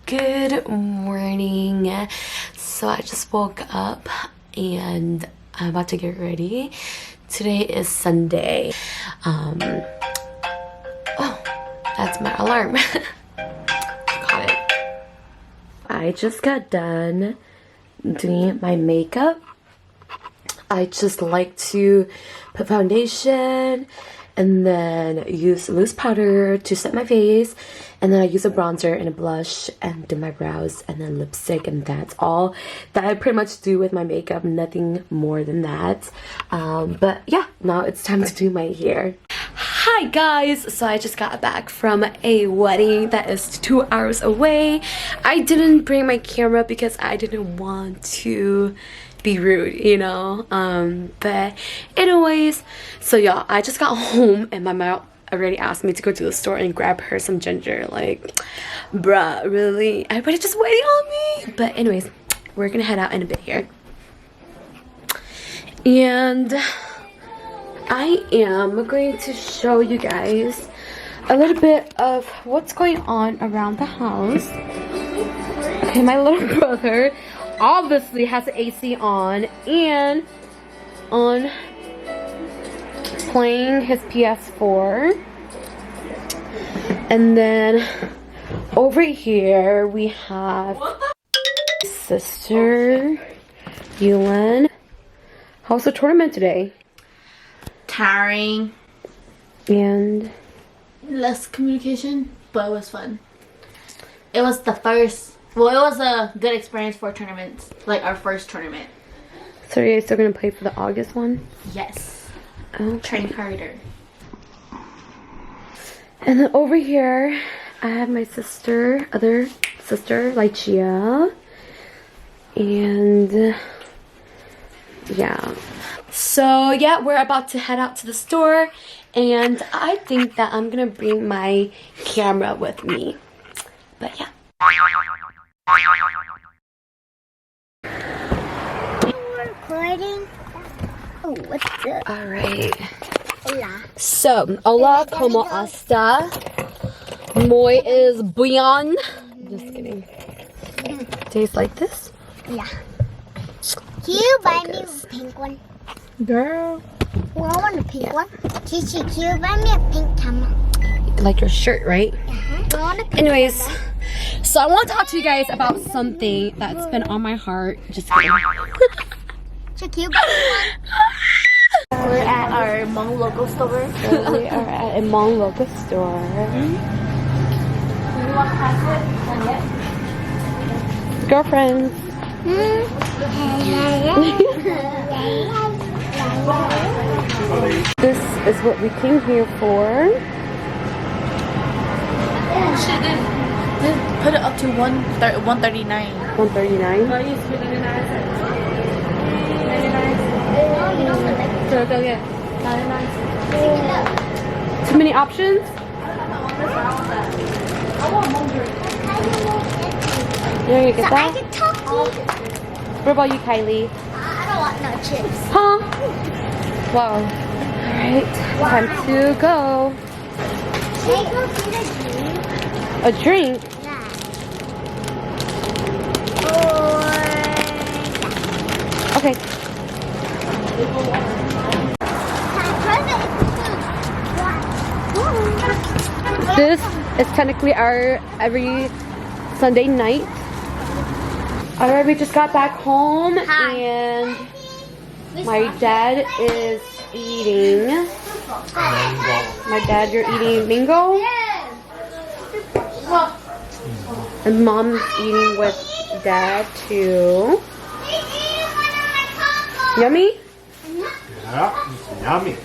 Good morning. So I just woke up and I'm about to get ready. Today is Sunday. Oh, that's my alarm. Got it. I just got done doing my makeup. I just like to put foundation and then use loose powder to set my face, and then I use a bronzer and a blush and do my brows and then lipstick, and that's all that I pretty much do with my makeup. Nothing more than that. But yeah, now it's time to do my hair. Hi guys, so I just got back from a wedding that is 2 hours away. I didn't bring my camera because I didn't want to be rude, you know, but anyways, so y'all, I just got home and my mom already asked me to go to the store and grab her some ginger. Like, bruh, really? Everybody just waiting on me. But anyways, we're gonna head out in a bit here, and I am going to show you guys a little bit of what's going on around the house. Okay, my little brother obviously has the AC on and on playing his PS4. And then over here we have sister Yulen. How's the tournament today? Tiring and less communication, but it was fun. It was the first, well, it was a good experience for tournaments, like our first tournament. So are you still gonna play for the August one? Yes. Okay. Train harder. And then over here I have my sister, other sister, like Chia, and yeah. So yeah, we're about to head out to the store, and I think that I'm gonna bring my camera with me. But yeah. Recording. Oh, what's up? Alright. Hola. So, hola, como esta? Muy is buon. Just kidding. Tastes like this? Yeah. Can you buy me a pink one? Girl. Oh, I want a pink one. Chee, can you buy me a pink camera? Like your shirt, right? I want a pink Anyways, camera. so I want to talk to you guys about something that's been on my heart. Just kidding. Chee, can you buy me one? We're at our Hmong local store. So we are at a Hmong local store. You want to pass it? Girlfriends. This is what we came here for. Shit, they put it up to 139. 139. So go get 99. Too many options? You gonna get I that? can talk to you. What about you, Kylie? I don't want no chips. Huh? Wow. Alright, time to go. Can I go get a drink? A drink? Yeah. Or... Okay. This is technically our every Sunday night. Alright, we just got back home. Hi. And my dad is eating. My dad, you're eating mango? And mom's eating with dad too. Yummy? Yeah, it's yummy.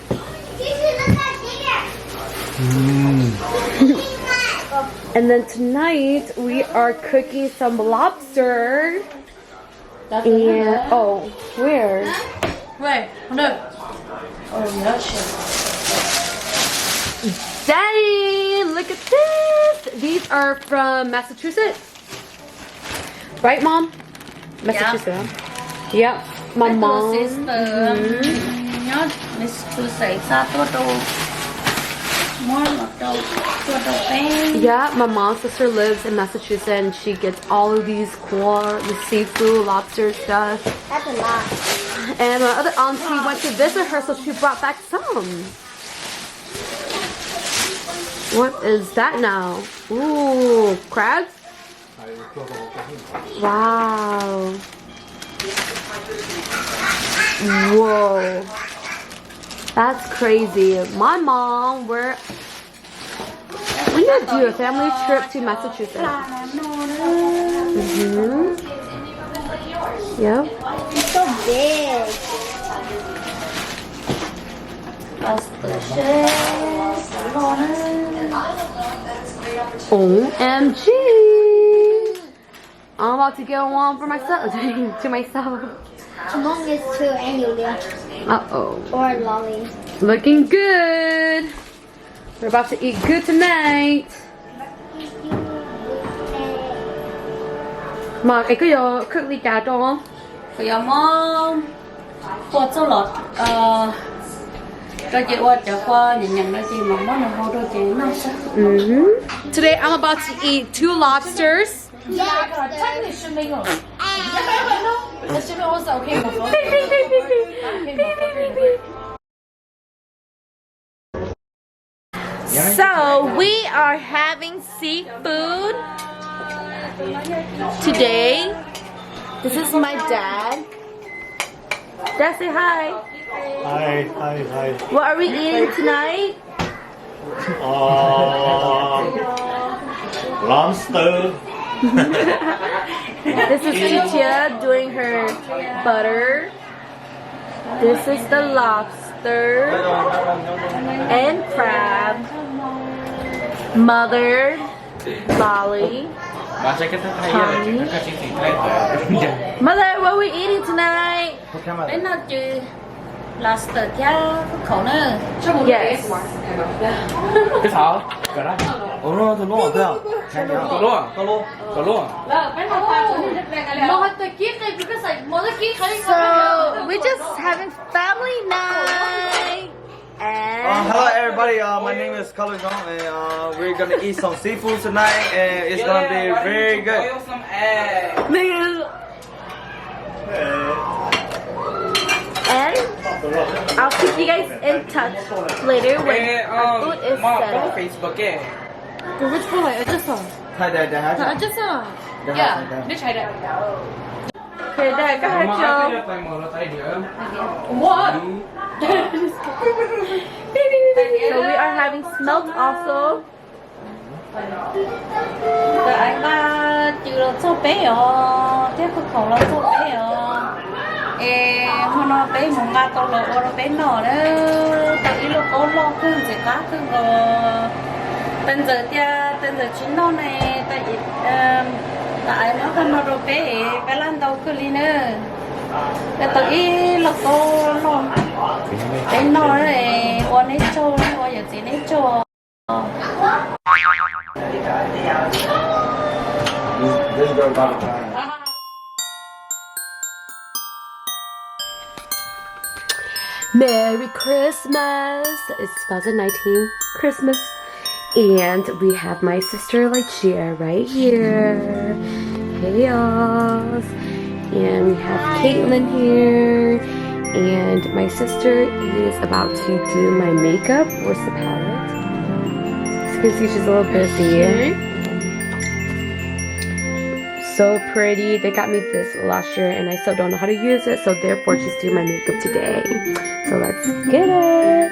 And then tonight we are cooking some lobster. And oh, where? Wait, no. Oh, no shit. Dang, look at this. These are from Massachusetts. Right, Mom? Massachusetts. Yep. My mom. Nhớ Massachusetts sao tôi Yeah, my mom's sister lives in Massachusetts and she gets all of these cool the seafood, lobster stuff. That's a lot. And my other auntie went to visit her, so she brought back some. What is that now? Ooh, crabs? Wow. Whoa. That's crazy. My mom, we need to do a family trip to Massachusetts. Yep. It's so big. OMG! I'm about to get one for myself. To myself. Among us too, and Yulia. Uh-oh. Or Lolly. Looking good. We're about to eat good tonight. Mà cái có cook ly cá cho không? Có món qua số lọt cho chị qua chợ qua nhận ra chị mà món nào hô cho chị nó sao? Today I'm about to eat 2 lobsters. So we are having seafood today. This is my dad. Dad, say hi. Hi. What are we eating tonight? Lobster. This is Chia doing her butter. This is the lobster and crab. Mother, Lolly, Tommy. Mother, what are we eating tonight? Đến nó chứ lobster cha khẩu nữa. Yes. cái thảo cái đó ủa nó luôn theo có luôn So we're just having family night. And hello everybody, my name is Color John and we're gonna eat some seafood tonight and it's gonna be very good. And I'll keep you guys in touch later when our food is set. Facebook Which one? I just saw. thay để hát I just saw. Yeah, đi chạy đấy. Okay, Dad, go ahead, Joe. What? So we are having smelt also. Rồi anh ba chịu được số bé ở thế có khẩu là số bé ở hôm nó bé mùng ba tao lỡ ở bé nọ đó tao đi lúc có lo cứ gì cá cứ bây giờ chín nó này tại nó không nó bé lan đâu cứ đi nữa tao đi lúc có lo bé nọ này qua nấy châu qua giờ gì nấy châu. Merry Christmas! It's 2019 Christmas. And we have my sister like Chia right here. Chaos. And we have Caitlin here. And my sister is about to do my makeup. Where's the palette? As you can see, she's a little busy. So pretty. They got me this last year and I still don't know how to use it, so therefore she's doing my makeup today. So let's get it.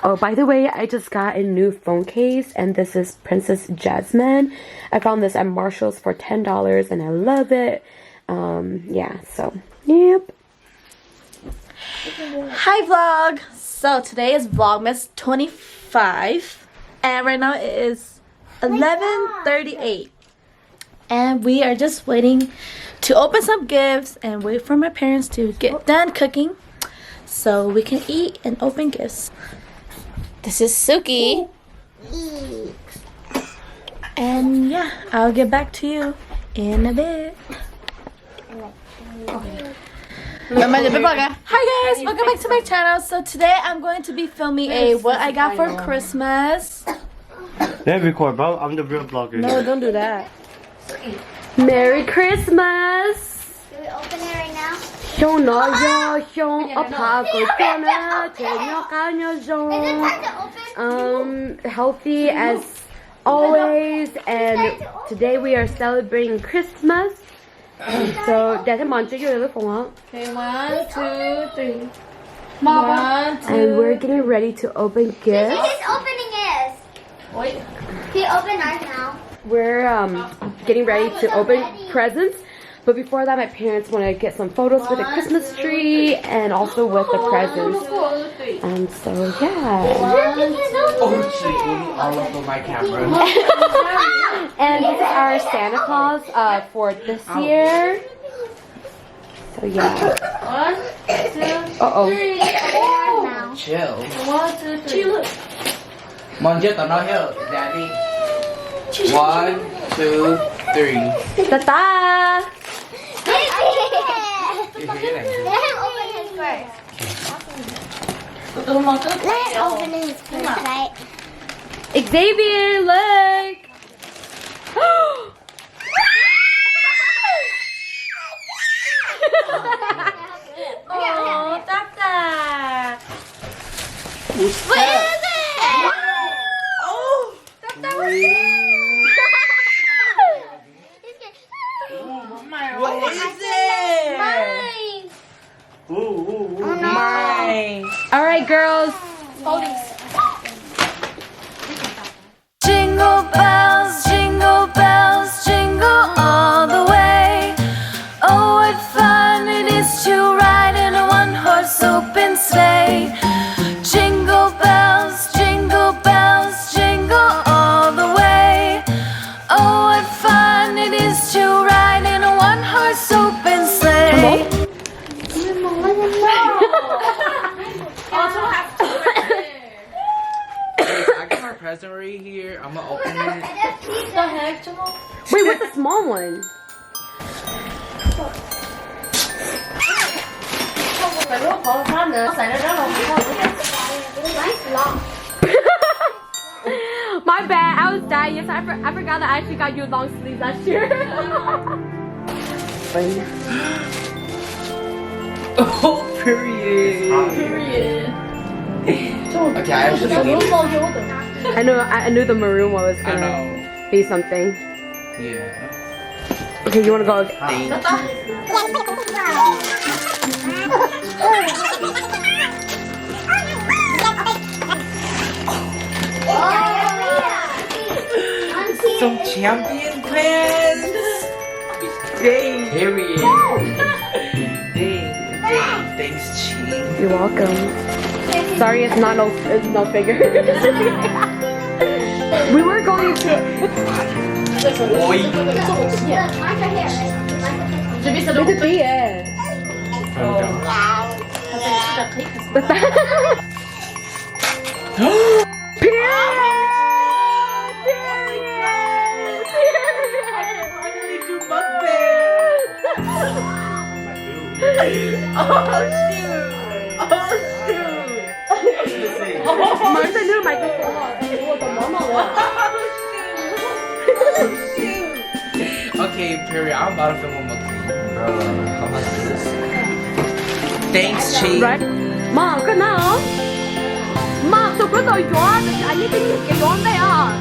Oh, by the way, I just got a new phone case and this is Princess Jasmine. I found this at Marshall's for $10 and I love it. Yeah, so yep. Hi vlog. So today is Vlogmas 25 and right now it is 11:38. And we are just waiting to open some gifts and wait for my parents to get done cooking so we can eat and open gifts. This is Suki. And yeah, I'll get back to you in a bit. Okay. Hi guys, welcome back to my channel. So today I'm going to be filming a what I got for Christmas. They record, bro. I'm the real vlogger. No, don't do that. Merry Christmas. Do we open it right now? 熊老友熊爬过桥呢，天要干要 Is it 熊。 time to open? Healthy as always, and today we are celebrating Christmas. So, Dad, come on, take your little phone out. Okay, 1, 2, 3. And we're getting ready to open gifts. He's opening it. Wait. He opened ours now. We're getting ready to open presents. But before that, my parents want to get some photos with the Christmas tree and also with the presents. And so, yeah. Oh, shit. All over my camera. And this is our Santa Claus for this year. So, yeah. 1, 2, Uh-oh. 3. Chill. 1, 2, 3. Mom, just not here, Daddy. 1, 2, 3. Ta-ta! Let him open his first. Let him open his first, right? Xavier, look! Oh, Tata. What is it? Oh, Tata, what's What is it? Mine. Ooh, ooh, ooh. Mine. All right, girls. Jingle bells, jingle all the way. Oh, what fun it is to ride in a one-horse open sleigh. Jingle bells, jingle all the way. Oh, what fun it is to ride in a one-horse open sleigh. I got my present right here. I'm gonna open it. the heck, Jamal? Wait, what's the small one? My bad, I was dying. Yes, I forgot that I actually got you long sleeves last year. Oh, period. Okay, I actually need it. I knew the maroon one was I gonna know. be something. Yeah. Okay, you wanna go? Thank Some champion pants. Dang. Period. Dang. Thanks, Chee. You're welcome. Sorry, it's no figure. We were going to. Oi. Mine's right here. Look at the Martha knew the microphone. Okay, period. I'm about to film on my clean. Bro, how much is this? Thanks, Chee. Right? Mom, cái nào? Mom, tôi có tôi gió, anh ấy tính cái gió đây à?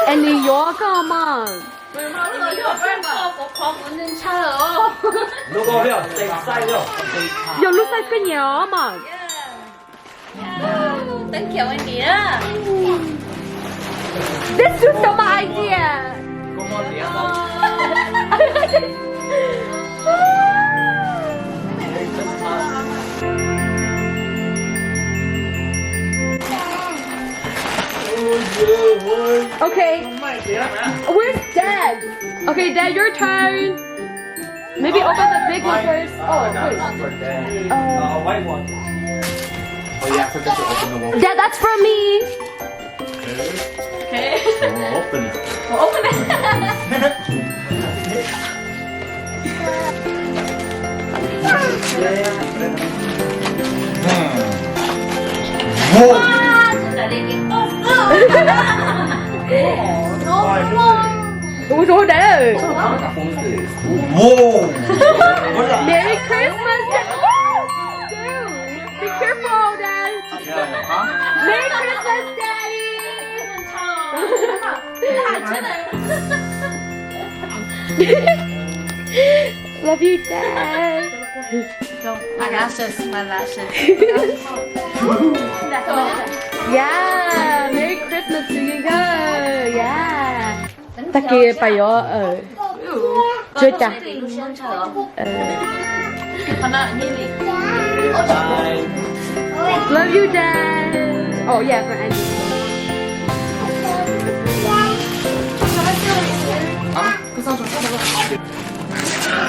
Anh đi gió cơ mà. Lúc có hiểu, tay sai hiểu. Giờ lúc sai cái nhỏ mà. Thank you, anh dear. This is my idea. Come on, Liam. Okay. Where's Dad? Okay, Dad, your turn. Maybe open the big one first. Oh, wait. A white one. Oh yeah, I forgot to open the one. Dad, that's for me. Okay. We'll open it. We'll open it. Ủa rồi để Whoa! Merry Christmas, dude. Be careful, Dad. Merry Christmas, Daddy. Love you, Dad. My lashes. Yeah, Merry Christmas to you guys. Yeah. Ta kia bà yo chưa chả. Love you, Dad. Oh yeah, for Andy.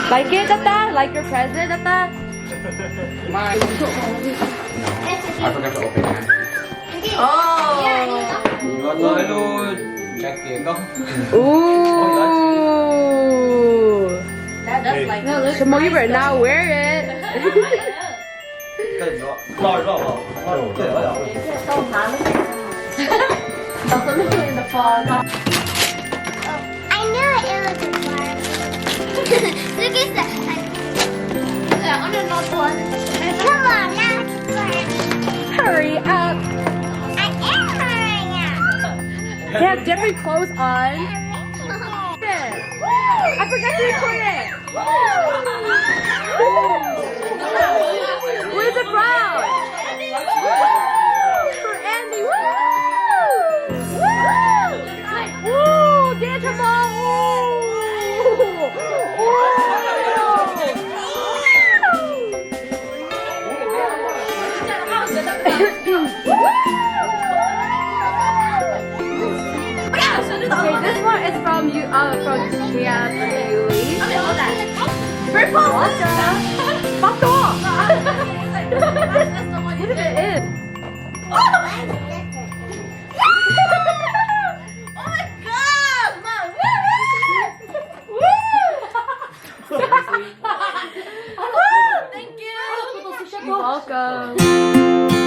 Like it, Tata? Like your present, Tata? I forgot to open it. Hello, jacket. Ooh. That's like Shamo, you better not wear it. I knew it was a bar. Look at that. On another one. Come on, now it's fun. Hurry up. I am hurrying up. They have different clothes on. I forgot to record it. Where's it from? For Andy. Woo! Woo! Woo! Dance them all. Okay, this one is from you. From Chia and Yuli. First one, what the? Fuck off! What if it is? You're welcome.